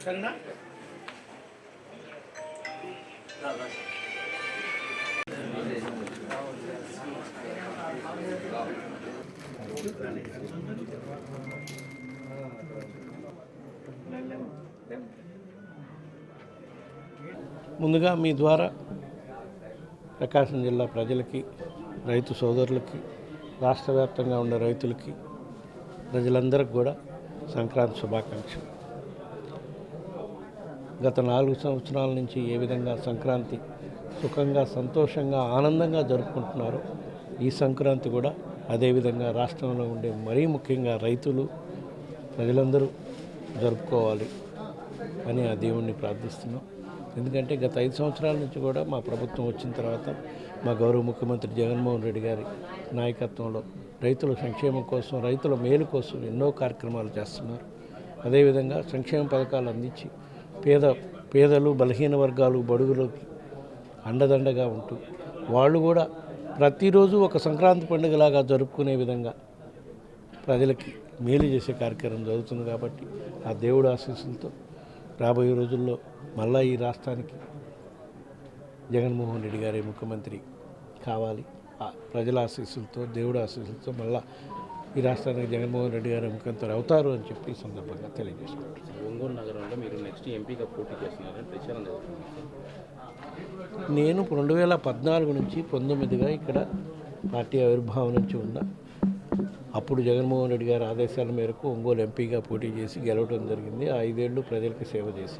సరేనా? ముందుగా మీ ద్వారా ప్రకాశం జిల్లా ప్రజలకి, రైతు సోదరులకి, రాష్ట్ర వ్యాప్తంగా ఉన్న రైతులకి, ప్రజలందరికీ కూడా సంక్రాంతి శుభాకాంక్షలు. గత 4 సంవత్సరాల నుంచి ఏ విధంగా సంక్రాంతి సుఖంగా, సంతోషంగా, ఆనందంగా జరుపుకుంటున్నారో ఈ సంక్రాంతి కూడా అదేవిధంగా రాష్ట్రంలో ఉండే మరీ ముఖ్యంగా రైతులు, ప్రజలందరూ జరుపుకోవాలి అని ఆ దేవుణ్ణి ప్రార్థిస్తున్నాం. ఎందుకంటే గత 5 సంవత్సరాల నుంచి కూడా మా ప్రభుత్వం వచ్చిన తర్వాత మా గౌరవ ముఖ్యమంత్రి జగన్మోహన్ రెడ్డి గారి నాయకత్వంలో రైతుల సంక్షేమం కోసం, రైతుల మేలు కోసం ఎన్నో కార్యక్రమాలు చేస్తున్నారు. అదేవిధంగా సంక్షేమ పథకాలు అందించి పేదలు, బలహీన వర్గాలు, బడుగులకి అండదండగా ఉంటూ వాళ్ళు కూడా ప్రతిరోజు ఒక సంక్రాంతి పండుగలాగా జరుపుకునే విధంగా ప్రజలకి మేలు చేసే కార్యక్రమం జరుగుతుంది. కాబట్టి ఆ దేవుడు ఆశీస్సులతో రాబోయే రోజుల్లో మళ్ళా ఈ రాష్ట్రానికి జగన్మోహన్ రెడ్డి గారి ముఖ్యమంత్రి కావాలి. ప్రజల ఆశీస్సులతో, దేవుడు ఆశీస్సులతో మళ్ళా ఈ రాష్ట్రానికి జగన్మోహన్ రెడ్డి గారు ముఖ్యమంత్రి అవుతారు అని చెప్పి ఈ సందర్భంగా తెలియజేసుకుంటారు. ఒంగోలు నగరంలో మీరు నెక్స్ట్ ఎంపీగా పోటీ చేస్తున్నారని ప్రచారం జరుగుతుంది. నేను 2014 నుంచి 19గా ఇక్కడ పార్టీ ఆవిర్భావం నుంచి ఉన్నా. అప్పుడు జగన్మోహన్ రెడ్డి గారి ఆదేశాల మేరకు ఒంగోలు ఎంపీగా పోటీ చేసి గెలవడం జరిగింది. 5 ఏళ్ళు ప్రజలకు సేవ చేసి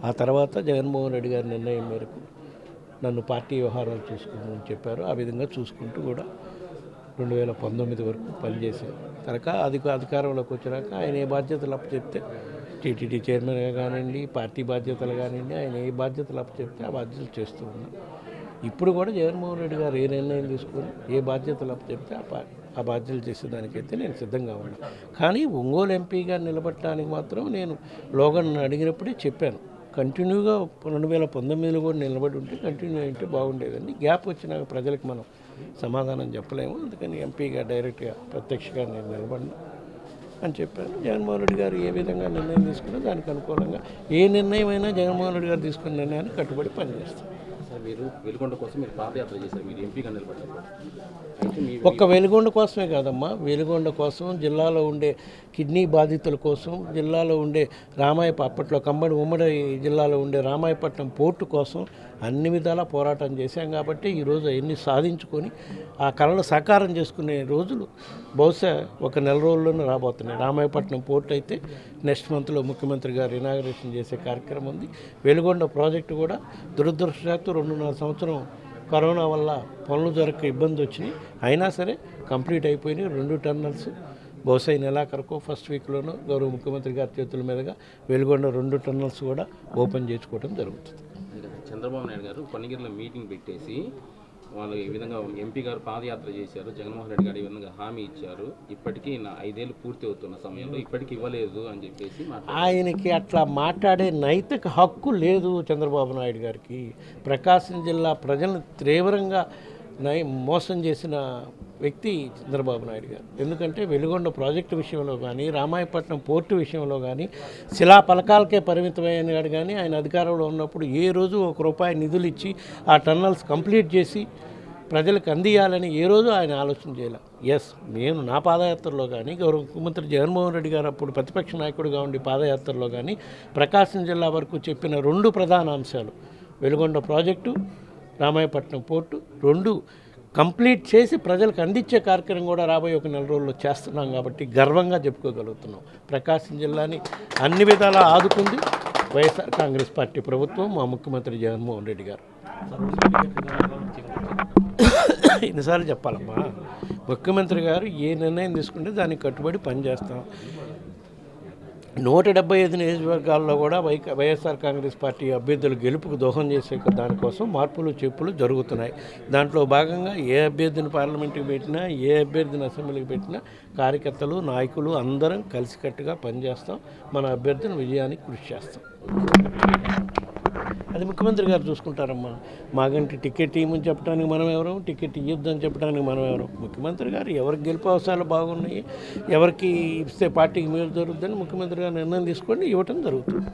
ఆ తర్వాత జగన్మోహన్ రెడ్డి గారి నిర్ణయం మేరకు నన్ను పార్టీ వ్యవహారాలు చూసుకోమని చెప్పారు. ఆ విధంగా చూసుకుంటూ కూడా 2019 వరకు పనిచేశారు. అధికారంలోకి వచ్చినాక ఆయన ఏ బాధ్యతలు అప్పచెప్తే టీటీడీ చైర్మన్గా కానివ్వండి, పార్టీ బాధ్యతలు కానివ్వండి, ఆయన ఏ బాధ్యతలు అప్పచెప్తే ఆ బాధ్యతలు చేస్తూ ఉన్నాం. ఇప్పుడు కూడా జగన్మోహన్ రెడ్డి గారు ఏ నిర్ణయం తీసుకొని ఏ బాధ్యతలు అప్పచెప్తే ఆ బాధ్యతలు చేసేదానికైతే నేను సిద్ధంగా ఉన్నాను. కానీ ఒంగోలు ఎంపీగా నిలబడటానికి మాత్రం నేను లోగన్ అడిగినప్పుడే చెప్పాను. కంటిన్యూగా 2019లో కూడా నిలబడి ఉంటే కంటిన్యూ అయితే బాగుండేదండి. గ్యాప్ వచ్చినాక ప్రజలకు మనం సమాధానం చెప్పలేము. అందుకని ఎంపీగా డైరెక్ట్గా ప్రత్యక్షంగా నేను నిలబడినా అని చెప్పాను. జగన్మోహన్ రెడ్డి గారు ఏ విధంగా నిర్ణయం తీసుకున్నా దానికి అనుకూలంగా ఏ నిర్ణయం అయినా జగన్మోహన్ రెడ్డి గారు తీసుకున్న నిర్ణయాన్ని కట్టుబడి పనిచేస్తాను. సార్, మీరు వెలుగొండ కోసం మీరు పాదయాత్ర చేశారు, మీరు ఎంపీగా నిలబడ్డారు. ఒక్క వెలుగొండ కోసమే కాదమ్మా, వెలుగొండ కోసం, జిల్లాలో ఉండే కిడ్నీ బాధితుల కోసం, జిల్లాలో ఉండే అప్పట్లో ఉమ్మడి జిల్లాలో ఉండే రామాయపట్నం పోర్టు కోసం అన్ని విధాలా పోరాటం చేశాం. కాబట్టి ఈరోజు అవన్నీ సాధించుకొని ఆ కళను సాకారం చేసుకునే రోజులు బహుశా ఒక నెల రోజుల్లోనే రాబోతున్నాయి. రామాయపట్నం పోర్టు అయితే నెక్స్ట్ మంత్లో ముఖ్యమంత్రి గారు ఇనాగరేషన్ చేసే కార్యక్రమం ఉంది. వెలుగొండ ప్రాజెక్టు కూడా దురదృష్టవశాత్తు 2.5 సంవత్సరం కరోనా వల్ల పనులు జరగక ఇబ్బంది వచ్చినాయి. అయినా సరే కంప్లీట్ అయిపోయినాయి. 2 టన్నల్స్ బహుశా ఈ నెలాఖరుకో ఫస్ట్ వీక్లోనూ గౌరవ ముఖ్యమంత్రి గారి చేతుల మీదుగా వెలుగొండ 2 టన్నల్స్ కూడా ఓపెన్ చేసుకోవడం జరుగుతుంది. చంద్రబాబు నాయుడు గారు పన్నగిరిలో మీటింగ్ పెట్టేసి వాళ్ళు ఈ విధంగా ఎంపీ గారు పాదయాత్ర చేశారు, జగన్మోహన్ రెడ్డి గారు ఈ విధంగా హామీ ఇచ్చారు, ఇప్పటికీ నా 5 ఏళ్ళు పూర్తి అవుతున్న సమయంలో ఇప్పటికీ ఇవ్వలేదు అని చెప్పేసి ఆయనకి అట్లా మాట్లాడే నైతిక హక్కు లేదు చంద్రబాబు నాయుడు గారికి. ప్రకాశం జిల్లా ప్రజలను తీవ్రంగా మోసం చేసిన వ్యక్తి చంద్రబాబు నాయుడు గారు. ఎందుకంటే వెలుగొండ ప్రాజెక్టు విషయంలో కానీ, రామాయపట్నం పోర్టు విషయంలో కానీ, శిలా పలకాలకే పరిమితమైనాడు. కానీ ఆయన అధికారంలో ఉన్నప్పుడు ఏ రోజు ₹1 నిధులు ఇచ్చి ఆ టన్నల్స్ కంప్లీట్ చేసి ప్రజలకు అందియాలని ఏ రోజు ఆయన ఆలోచన చేయాలి. నేను నా పాదయాత్రలో కానీ, గౌరవ ముఖ్యమంత్రి జగన్మోహన్ రెడ్డి గారు అప్పుడు ప్రతిపక్ష నాయకుడిగా ఉండి పాదయాత్రలో కానీ ప్రకాశం జిల్లా వరకు చెప్పిన 2 ప్రధాన అంశాలు Veligonda project, Ramayapatnam port 2 complete చేసి ప్రజలకు అందించే కార్యక్రమం కూడా రాబోయే ఒక నెల రోజుల్లో చేస్తున్నాం. కాబట్టి గర్వంగా చెప్పుకోగలుగుతున్నాం. ప్రకాశం జిల్లాని అన్ని విధాలా ఆదుకుంది వైఎస్ఆర్ కాంగ్రెస్ పార్టీ ప్రభుత్వం, మా ముఖ్యమంత్రి జగన్మోహన్ రెడ్డి గారు. ఎన్నిసార్లు చెప్పాలమ్మా, ముఖ్యమంత్రి గారు ఏ నిర్ణయం తీసుకుంటే దానికి కట్టుబడి పనిచేస్తాం. 175 నియోజకవర్గాల్లో కూడా వైఎస్ఆర్ కాంగ్రెస్ పార్టీ అభ్యర్థుల గెలుపుకు దోహం చేసే దానికోసం మార్పులు చేర్పులు జరుగుతున్నాయి. దాంట్లో భాగంగా ఏ అభ్యర్థిని పార్లమెంటుకి పెట్టినా, ఏ అభ్యర్థిని అసెంబ్లీకి పెట్టినా కార్యకర్తలు, నాయకులు అందరం కలిసికట్టుగా పనిచేస్తాం. మన అభ్యర్థిని విజయానికి కృషి చేస్తాం. అది ముఖ్యమంత్రి గారు చూసుకుంటారమ్మా. మాగంటి టికెట్ ఇవ్వమని చెప్పడానికి మనం ఎవరు, టికెట్ ఇవ్వద్దని చెప్పడానికి మనం ఎవరు? ముఖ్యమంత్రి గారు ఎవరికి గెలుపు అవసరాలు బాగున్నాయి, ఎవరికి ఇస్తే పార్టీకి మేలు జరుగుతుందని ముఖ్యమంత్రి గారు నిర్ణయం తీసుకొని ఇవ్వటం జరుగుతుంది.